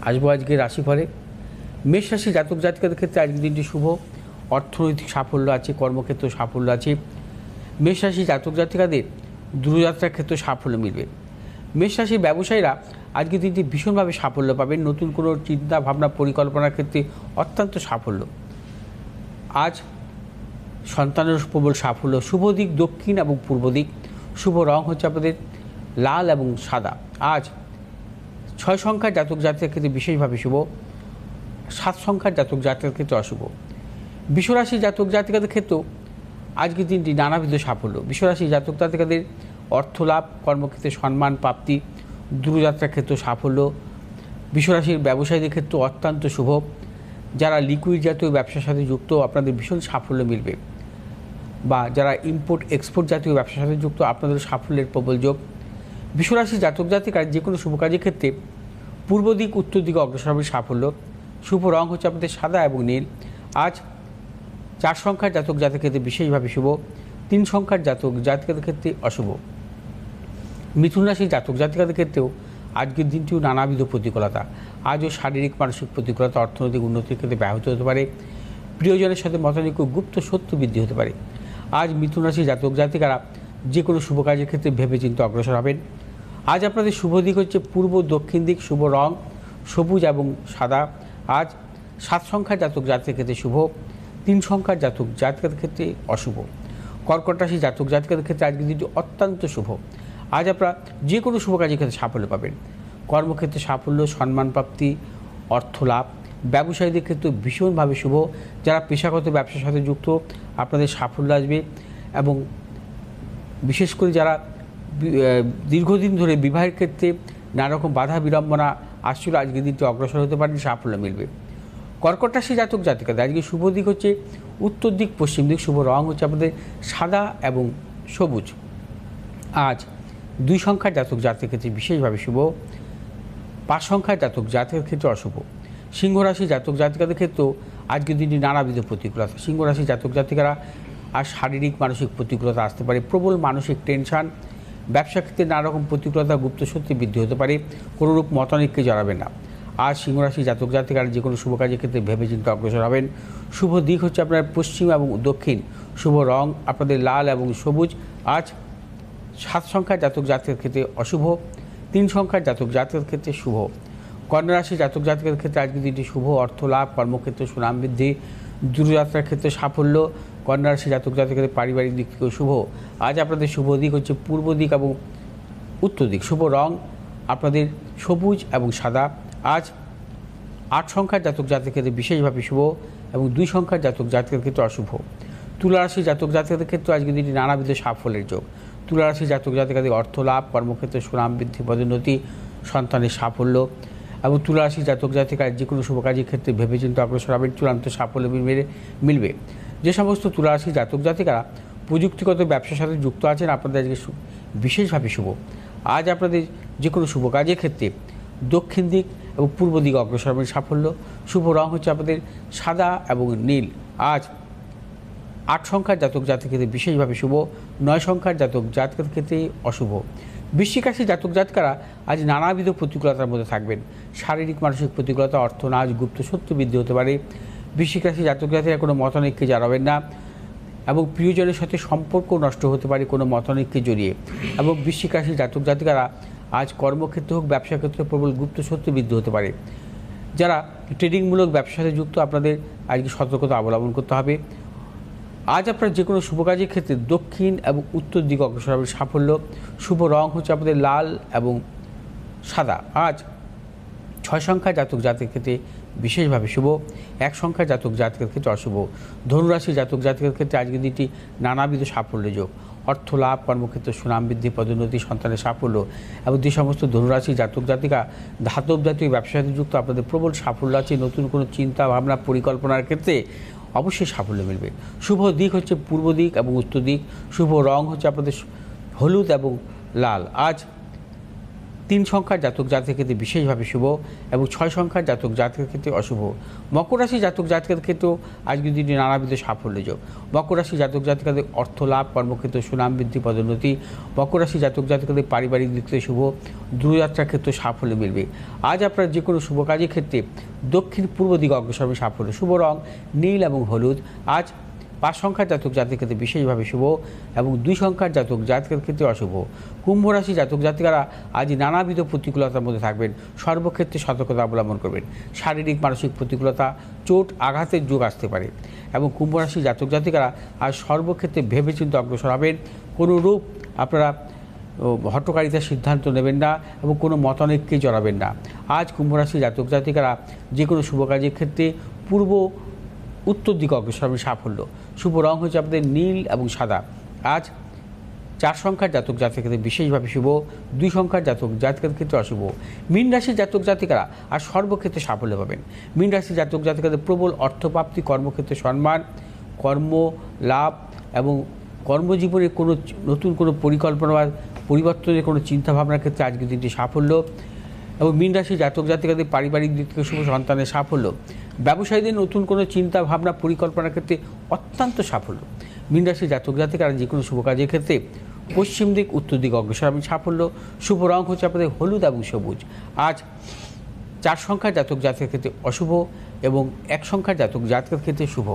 আসবো আজকে রাশিফলে। মেষ রাশি জাতক জাতিকাদের ক্ষেত্রে আজকের দিনটি শুভ। অর্থনৈতিক সাফল্য আছে, কর্মক্ষেত্রে সাফল্য আছে। মেষ রাশি জাতক জাতিকাদের দূরযাত্রার ক্ষেত্রে সাফল্য মিলবে। মেষ রাশির ব্যবসায়ীরা আজকের দিনটি ভীষণভাবে সাফল্য পাবেন। নতুন কোনো চিন্তা ভাবনা পরিকল্পনার ক্ষেত্রে অত্যন্ত সাফল্য। আজ সন্তানের প্রবল সাফল্য। শুভ দিক দক্ষিণ এবং পূর্ব দিক। শুভ রং হচ্ছে আপনাদের লাল এবং সাদা। আজ 6 সংখ্যার জাতক জাতিকার ক্ষেত্রে বিশেষভাবে শুভ। 7 সংখ্যার জাতক জাতিকার ক্ষেত্রে অশুভ। বিশ্বরাশি জাতক জাতিকাদের ক্ষেত্রেও আজকের দিনটি নানাবিধ সাফল্য। বিশ্বরাশি জাতক জাতিকাদের অর্থলাভ, কর্মক্ষেত্রে সম্মান প্রাপ্তি, দূরযাত্রার ক্ষেত্রে সাফল্য। বিশ্বরাশির ব্যবসায়ীদের ক্ষেত্রে অত্যন্ত শুভ। যারা লিকুইড জাতীয় ব্যবসার সাথে যুক্ত আপনাদের ভীষণ সাফল্য মিলবে, বা যারা ইম্পোর্ট এক্সপোর্ট জাতীয় ব্যবসার সাথে যুক্ত আপনাদের সাফল্যের প্রবল যোগ। বিশ্বরাশি জাতক জাতিকার যে কোনো শুভ কাজের ক্ষেত্রে পূর্ব দিক উত্তর দিকে অগ্রসর হবে সাফল্য। শুভ রং হচ্ছে আপনাদের সাদা এবং নীল। আজ 4 সংখ্যার জাতক জাতিকাদের ক্ষেত্রে বিশেষভাবে শুভ। 3 সংখ্যার জাতক জাতিকাদের ক্ষেত্রে অশুভ। মিথুন রাশির জাতক জাতিকাদের ক্ষেত্রেও আজকের দিনটিও নানাবিধ প্রতিকূলতা। আজও শারীরিক মানসিক প্রতিকূলতা অর্থনৈতিক উন্নতির ক্ষেত্রে ব্যাহত হতে পারে। প্রিয়জনের সাথে মতানৈক্য, গুপ্ত সত্য বৃদ্ধি হতে পারে। আজ মিথুন রাশির জাতক জাতিকারা যে কোনো শুভ কাজের ক্ষেত্রে ভেবেচিন্তে অগ্রসর হবেন। আজ আপনাদের শুভ দিক হচ্ছে পূর্ব দক্ষিণ দিক। শুভ রং সবুজ এবং সাদা। আজ 7 সংখ্যার জাতক জাতিকাদের ক্ষেত্রে শুভ। 3 সংখ্যার জাতক জাতিকাদের ক্ষেত্রে অশুভ। কর্কট রাশি জাতক জাতিকাদের ক্ষেত্রে আজকের দিনটি অত্যন্ত শুভ। আজ আপনারা যে কোনো শুভ কাজের ক্ষেত্রে সাফল্য পাবেন। কর্মক্ষেত্রে সাফল্য, সম্মান প্রাপ্তি, অর্থ লাভ। ব্যবসায়ীদের ক্ষেত্রে ভীষণভাবে শুভ। যারা পেশাগত ব্যবসার সাথে যুক্ত আপনাদের সাফল্য আসবে, এবং বিশেষ করে যারা দীর্ঘদিন ধরে বিবাহের ক্ষেত্রে নানারকম বাধা বিড়ম্বনা আসছিল, আজকের দিনটি অগ্রসর হতে পারেন, সাফল্য মিলবে। কর্কট রাশি জাতক জাতিকাদের আজকে শুভ দিক হচ্ছে উত্তর দিক পশ্চিম দিক। শুভ রং হচ্ছে আপনাদের সাদা এবং সবুজ। আজ 2 সংখ্যার জাতক জাতিকাদের ক্ষেত্রে বিশেষভাবে শুভ। 5 সংখ্যার জাতক জাতিকাদের ক্ষেত্রে অশুভ। সিংহ রাশি জাতক জাতিকাদের ক্ষেত্রেও আজকের দিনটি নানাবিধ প্রতিকূলতা। সিংহ রাশি জাতক জাতিকারা আর শারীরিক মানসিক প্রতিকূলতা আসতে পারে। প্রবল মানসিক টেনশন, ব্যবসা ক্ষেত্রে নানা রকম প্রতিকূলতা, গুপ্ত সত্যি বৃদ্ধি হতে পারে। কোনোরূপ মতানৈক্যে জড়াবেন না। আজ সিংহ রাশি জাতক জাতিকারা যে কোনো শুভ কাজের ক্ষেত্রে ভেবেচিন্তে অগ্রসর হবেন। শুভ দিক হচ্ছে আপনার পশ্চিম এবং দক্ষিণ। শুভ রং আপনাদের লাল এবং সবুজ। আজ 7 সংখ্যার জাতক জাতিকাদের ক্ষেত্রে অশুভ। 3 সংখ্যার জাতক জাতিকাদের ক্ষেত্রে শুভ। কন্যা রাশি জাতক জাতিকাদের ক্ষেত্রে আজকের দিনটি শুভ। অর্থ লাভ, কর্মক্ষেত্রে সুনাম বৃদ্ধি, দূরযাত্রার ক্ষেত্রে সাফল্য। কন্যা রাশি জাতক জাতিকাদের পারিবারিক দিক থেকেও শুভ। আজ আপনাদের শুভ দিক হচ্ছে পূর্ব দিক এবং উত্তর দিক। শুভ রং আপনাদের সবুজ এবং সাদা। আজ 8 সংখ্যার জাতক জাতিকাদের ক্ষেত্রে বিশেষভাবে শুভ, এবং 2 সংখ্যার জাতক জাতিকাদের ক্ষেত্রে অশুভ। তুলা রাশি জাতক জাতিকাদের ক্ষেত্রে আজকের দিনটি নানাবিধ সাফল্যের যোগ। তুলা রাশি জাতক জাতিকাদের অর্থ লাভ, কর্মক্ষেত্রে সুনাম বৃদ্ধি, পদোন্নতি, সন্তানের সাফল্য। এবং তুলা রাশি জাতক জাতিকার যে কোনো শুভ কাজের ক্ষেত্রে ভেবেচিন্তে অগ্রসর হবেন, চূড়ান্ত সাফল্য মিলবে। যে সমস্ত তুলা রাশি জাতক জাতিকারা প্রযুক্তিগত ব্যবসার সাথে যুক্ত আছেন আপনাদের আজকে বিশেষভাবে শুভ। আজ আপনাদের যে কোনো শুভ কাজের ক্ষেত্রে দক্ষিণ দিক এবং পূর্ব দিকে অগ্রসর হবেন, সাফল্য। শুভ রং হচ্ছে আপনাদের সাদা এবং নীল। আজ 8 সংখ্যার জাতক জাতিকাদের ক্ষেত্রে বিশেষভাবে শুভ। 9 সংখ্যার জাতক জাতিকাদের ক্ষেত্রে অশুভ। বৃশ্চিক রাশি জাতক জাতিকারা আজ নানাবিধ প্রতিকূলতার মধ্যে থাকবেন। শারীরিক মানসিক প্রতিকূলতা, অর্থনাশ, গুপ্ত সত্য বৃদ্ধি হতে পারে। বৃশ্চিক রাশি জাতক জাতিকারা কোনো মতানৈক্যে জড়াবেন না, এবং প্রিয়জনের সাথে সম্পর্ক নষ্ট হতে পারে কোনো মতানৈক্যে জড়িয়ে। এবং বৃশ্চিক রাশি জাতক জাতিকারা আজ কর্মক্ষেত্রে হোক ব্যবসা ক্ষেত্রে প্রবল গুপ্ত সত্য বৃদ্ধি হতে পারে। যারা ট্রেডিংমূলক ব্যবসার সাথে যুক্ত আপনাদের আজকে সতর্কতা অবলম্বন করতে হবে। আজ আপনার যে কোনো শুভ কাজের ক্ষেত্রে দক্ষিণ এবং উত্তর দিকে অগ্রসর হবে, সাফল্য। শুভ রং হচ্ছে আপনাদের লাল এবং সাদা। আজ 6 সংখ্যার জাতক জাতিকাদের ক্ষেত্রে বিশেষভাবে শুভ। 1 সংখ্যার জাতক জাতিকাদের ক্ষেত্রে অশুভ। ধনুরাশি জাতক জাতিকাদের ক্ষেত্রে আজকের দিনটি নানাবিধ সাফল্য যোগ। অর্থ লাভ, কর্মক্ষেত্রে সুনাম বৃদ্ধি, পদোন্নতি, সন্তানের সাফল্য। এবং যে সমস্ত ধনুরাশি জাতক জাতিকা ধাতব জাতীয় ব্যবসার সাথে যুক্ত আপনাদের প্রবল সাফল্য আছে। নতুন কোনো চিন্তা ভাবনা পরিকল্পনার ক্ষেত্রে অবশ্যই সাফল্য মিলবে। শুভ দিক হচ্ছে পূর্ব দিক এবং উত্তর দিক। শুভ রং হচ্ছে আপনাদের হলুদ এবং লাল। আজ 3 সংখ্যার জাতক জাতিকের ক্ষেত্রে বিশেষভাবে শুভ এবং 6 সংখ্যার জাতক জাতকের ক্ষেত্রে অশুভ। মকর রাশি জাতক জাতিকের ক্ষেত্রেও আজকের দিনটি নানাবিধ সাফল্য যোগ। মকর রাশি জাতক জাতিকাদের অর্থ লাভ, কর্মক্ষেত্রে সুনাম বৃদ্ধি, পদোন্নতি। মকর রাশি জাতক জাতিকাদের পারিবারিক দিক থেকে শুভ, দূরযাত্রার ক্ষেত্রে সাফল্য মিলবে। আজ আপনার যে কোনো শুভ কাজের ক্ষেত্রে দক্ষিণ পূর্ব দিকে অগ্রসর হবে সাফল্য। শুভ রং নীল এবং হলুদ। আজ 5 সংখ্যার জাতক জাতিকের ক্ষেত্রে বিশেষভাবে শুভ এবং 2 সংখ্যার জাতক জাতিকের ক্ষেত্রে অশুভ। কুম্ভ রাশি জাতক জাতিকারা আজ নানাবিধ প্রতিকূলতার মধ্যে থাকবেন, সর্বক্ষেত্রে সতর্কতা অবলম্বন করবেন। শারীরিক মানসিক প্রতিকূলতা, চোট আঘাতের যোগ আসতে পারে এবং কুম্ভ রাশি জাতক জাতিকারা আজ সর্বক্ষেত্রে ভেবেচিন্তে অগ্রসর হবেন। কোনো রূপ আপনারা হঠকারিতার সিদ্ধান্ত নেবেন না এবং কোনো মতানৈক্যে জড়াবেন না। আজ কুম্ভ রাশি জাতক জাতিকারা যে কোনো শুভ কাজের ক্ষেত্রে পূর্ব উত্তর দিকে অগ্রসর হবে সাফল্য। শুভ রং হচ্ছে আপনাদের নীল এবং সাদা। আজ 4 সংখ্যার জাতক জাতিকের ক্ষেত্রে বিশেষভাবে শুভ, 2 সংখ্যার জাতক জাতিকের ক্ষেত্রে অশুভ। মীন রাশির জাতক জাতিকারা আর সর্বক্ষেত্রে সাফল্য পাবেন। মীন রাশির জাতক জাতিকাদের প্রবল অর্থপ্রাপ্তি, কর্মক্ষেত্রে সম্মান, কর্ম লাভ এবং কর্মজীবনের কোনো নতুন কোনো পরিকল্পনা বা পরিবর্তনের কোনো চিন্তাভাবনার ক্ষেত্রে আজকের দিনটি সাফল্য এবং মীন রাশির জাতক জাতিকাদের পারিবারিক দিক থেকে শুভ, সন্তানের সাফল্য। ব্যবসায়ীদের নতুন কোনো চিন্তা ভাবনা পরিকল্পনার ক্ষেত্রে অত্যন্ত সাফল্য। মীন রাশির জাতক জাতিকারা যে কোনো শুভ কাজের ক্ষেত্রে পশ্চিম দিক উত্তর দিক অগ্রসর হবে সাফল্য। শুভ রং হচ্ছে আপনাদের হলুদ এবং সবুজ। আজ 4 সংখ্যার জাতক জাতকের ক্ষেত্রে অশুভ এবং 1 সংখ্যার জাতক জাতকের ক্ষেত্রে শুভ।